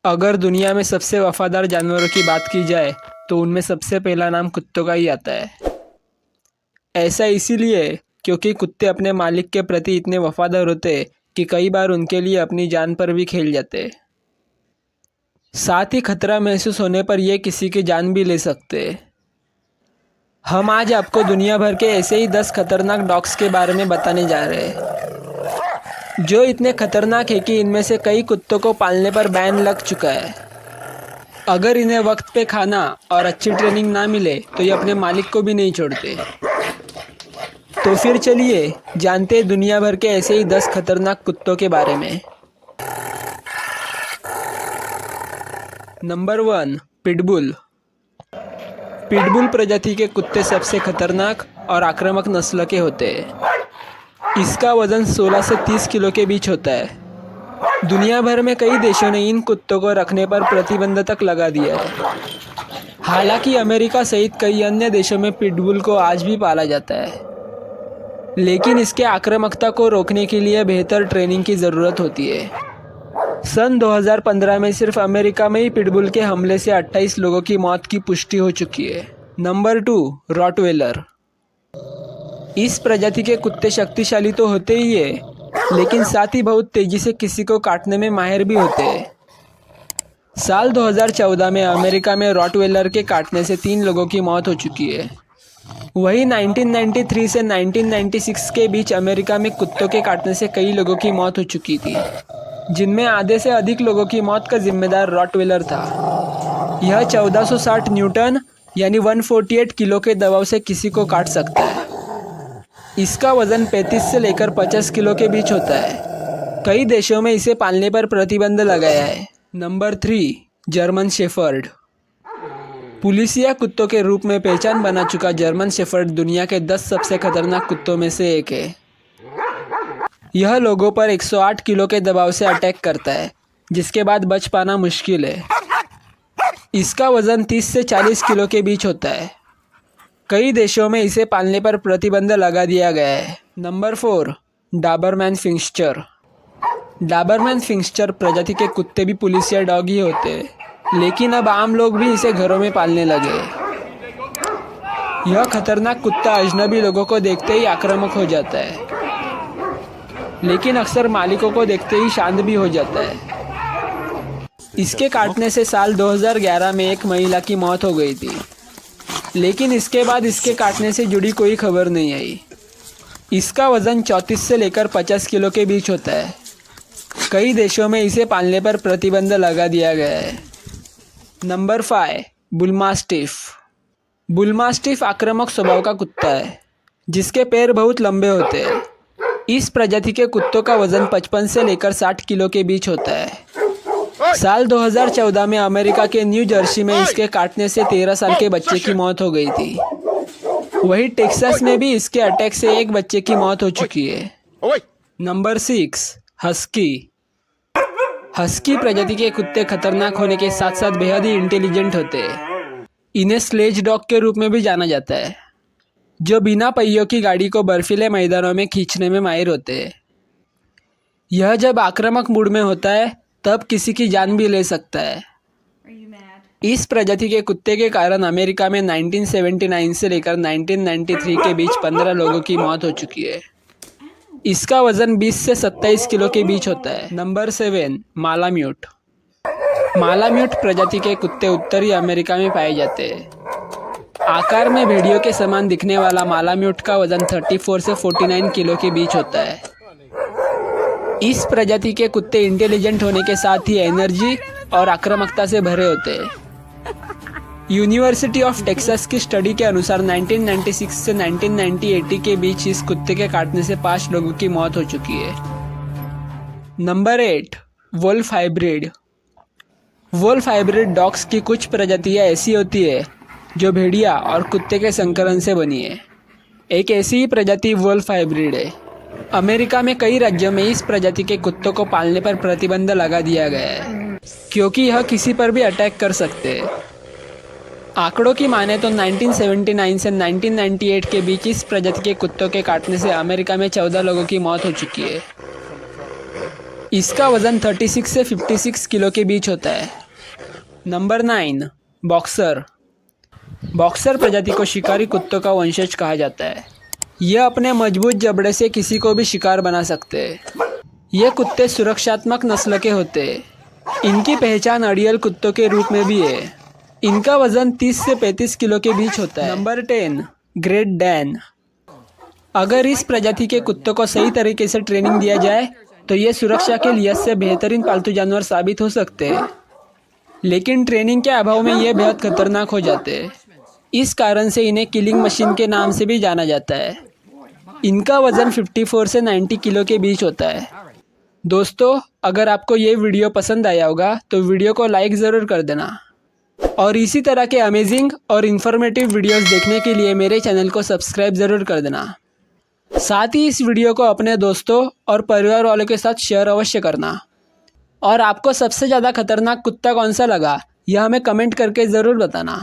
अगर दुनिया में सबसे वफादार जानवरों की बात की जाए तो उनमें सबसे पहला नाम कुत्तों का ही आता है। ऐसा इसीलिए क्योंकि कुत्ते अपने मालिक के प्रति इतने वफादार होते कि कई बार उनके लिए अपनी जान पर भी खेल जाते। साथ ही खतरा महसूस होने पर ये किसी की जान भी ले सकते। हम आज आपको दुनिया भर के ऐसे ही 10 खतरनाक डॉग्स के बारे में बताने जा रहे हैं, जो इतने खतरनाक है कि इनमें से कई कुत्तों को पालने पर बैन लग चुका है। अगर इन्हें वक्त पे खाना और अच्छी ट्रेनिंग ना मिले तो ये अपने मालिक को भी नहीं छोड़ते। तो फिर चलिए जानते हैं दुनिया भर के ऐसे ही 10 खतरनाक कुत्तों के बारे में। Number 1, pitbull. पिटबुल प्रजाति के कुत्ते सबसे खतरनाक और आक्रामक नस्ल के होते हैं। इसका वजन 16 से 30 किलो के बीच होता है। दुनिया भर में कई देशों ने इन कुत्तों को रखने पर प्रतिबंध तक लगा दिया है। हालांकि अमेरिका सहित कई अन्य देशों में पिटबुल को आज भी पाला जाता है, लेकिन इसके आक्रामकता को रोकने के लिए बेहतर ट्रेनिंग की ज़रूरत होती है। सन 2015 में सिर्फ अमेरिका में ही पिटबुल के हमले से 28 लोगों की मौत की पुष्टि हो चुकी है। Number 2, Rottweiler. इस प्रजाति के कुत्ते शक्तिशाली तो होते ही है, लेकिन साथ ही बहुत तेजी से किसी को काटने में माहिर भी होते हैं। साल 2014 में अमेरिका में रॉटवेलर के काटने से 3 लोगों की मौत हो चुकी है। वहीं 1993 से 1996 के बीच अमेरिका में कुत्तों के काटने से कई लोगों की मौत हो चुकी थी, जिनमें आधे से अधिक लोगों की मौत का जिम्मेदार रॉटवेलर था। यह 1460 न्यूटन यानी 148 किलो के दबाव से किसी को काट सकता है। इसका वजन 35 से लेकर 50 किलो के बीच होता है। कई देशों में इसे पालने पर प्रतिबंध लगाया है। Number 3, German shepherd. पुलिसिया कुत्तों के रूप में पहचान बना चुका जर्मन शेफर्ड दुनिया के 10 सबसे खतरनाक कुत्तों में से एक है। यह लोगों पर 108 किलो के दबाव से अटैक करता है, जिसके बाद बच पाना मुश्किल है। इसका वजन 30 से 40 किलो के बीच होता है। कई देशों में इसे पालने पर प्रतिबंध लगा दिया गया है। Number 4, Doberman pinscher. Doberman pinscher प्रजाति के कुत्ते भी पुलिसिया डॉग ही होते हैं, लेकिन अब आम लोग भी इसे घरों में पालने लगे। यह खतरनाक कुत्ता अजनबी लोगों को देखते ही आक्रामक हो जाता है, लेकिन अक्सर मालिकों को देखते ही शांत भी हो जाता है। इसके काटने से साल 2011 में एक महिला की मौत हो गई थी, लेकिन इसके बाद इसके काटने से जुड़ी कोई खबर नहीं आई। इसका वजन 34 से लेकर 50 किलो के बीच होता है। कई देशों में इसे पालने पर प्रतिबंध लगा दिया गया है। नंबर 5, बुलमास्टिफ। बुलमास्टिफ आक्रामक स्वभाव का कुत्ता है, जिसके पैर बहुत लंबे होते हैं। इस प्रजाति के कुत्तों का वजन 55 से लेकर 60 किलो के बीच होता है। साल 2014 में अमेरिका के न्यू जर्सी में इसके काटने से 13 साल के बच्चे की मौत हो गई थी। वहीं टेक्सास में भी इसके अटैक से एक बच्चे की मौत हो चुकी है। Number 6, husky. हस्की प्रजाति के कुत्ते खतरनाक होने के साथ साथ बेहद ही इंटेलिजेंट होते हैं। इन्हें स्लेज डॉग के रूप में भी जाना जाता है, जो बिना पहियों की गाड़ी को बर्फीले मैदानों में खींचने में माहिर होते हैं। यह जब आक्रामक मूड में होता है तब किसी की जान भी ले सकता है। इस प्रजाति के कुत्ते के कारण अमेरिका में 1979 से लेकर 1993 के बीच 15 लोगों की मौत हो चुकी है। इसका वजन 20 से 27 किलो के बीच होता है। Number 7, malamute. मालाम्यूट प्रजाति के कुत्ते उत्तरी अमेरिका में पाए जाते हैं। आकार में भेड़ियों के समान दिखने वाला मालाम्यूट का वजन 34 से 49 किलो के बीच होता है। इस प्रजाति के कुत्ते इंटेलिजेंट होने के साथ ही एनर्जी और आक्रामकता से भरे होते हैं। यूनिवर्सिटी ऑफ टेक्सास की स्टडी के अनुसार 1996 से 1980 के बीच इस कुत्ते के काटने से 5 लोगों की मौत हो चुकी है। Number 8, wolf hybrid. Wolf hybrid dogs की कुछ प्रजातियां ऐसी होती है जो भेड़िया और कुत्ते के संकलन से बनी है। एक ऐसी ही प्रजाति वुल्फ हाइब्रिड है। अमेरिका में कई राज्यों में इस प्रजाति के कुत्तों को पालने पर प्रतिबंध लगा दिया गया है, क्योंकि यह किसी पर भी अटैक कर सकते हैं। आंकड़ों की माने तो 1979 से 1998 के बीच इस प्रजाति के कुत्तों के काटने से अमेरिका में 14 लोगों की मौत हो चुकी है। इसका वज़न 36 से 56 किलो के बीच होता है। Number 9, boxer. बॉक्सर प्रजाति को शिकारी कुत्तों का वंशज कहा जाता है। यह अपने मजबूत जबड़े से किसी को भी शिकार बना सकते हैं। ये कुत्ते सुरक्षात्मक नस्ल के होते हैं। इनकी पहचान अड़ियल कुत्तों के रूप में भी है। इनका वज़न 30 से 35 किलो के बीच होता है। Number 10, great Dan. अगर इस प्रजाति के कुत्तों को सही तरीके से ट्रेनिंग दिया जाए तो ये सुरक्षा के लिहाज से बेहतरीन पालतू जानवर साबित हो सकते हैं, लेकिन ट्रेनिंग के अभाव में ये बेहद खतरनाक हो जाते हैं। इस कारण से इन्हें किलिंग मशीन के नाम से भी जाना जाता है। इनका वज़न 54 से 90 किलो के बीच होता है। दोस्तों, अगर आपको ये वीडियो पसंद आया होगा तो वीडियो को लाइक ज़रूर कर देना और इसी तरह के अमेजिंग और इन्फॉर्मेटिव वीडियोस देखने के लिए मेरे चैनल को सब्सक्राइब ज़रूर कर देना। साथ ही इस वीडियो को अपने दोस्तों और परिवार वालों के साथ शेयर अवश्य करना। और आपको सबसे ज़्यादा खतरनाक कुत्ता कौन सा लगा, यह हमें कमेंट करके ज़रूर बताना।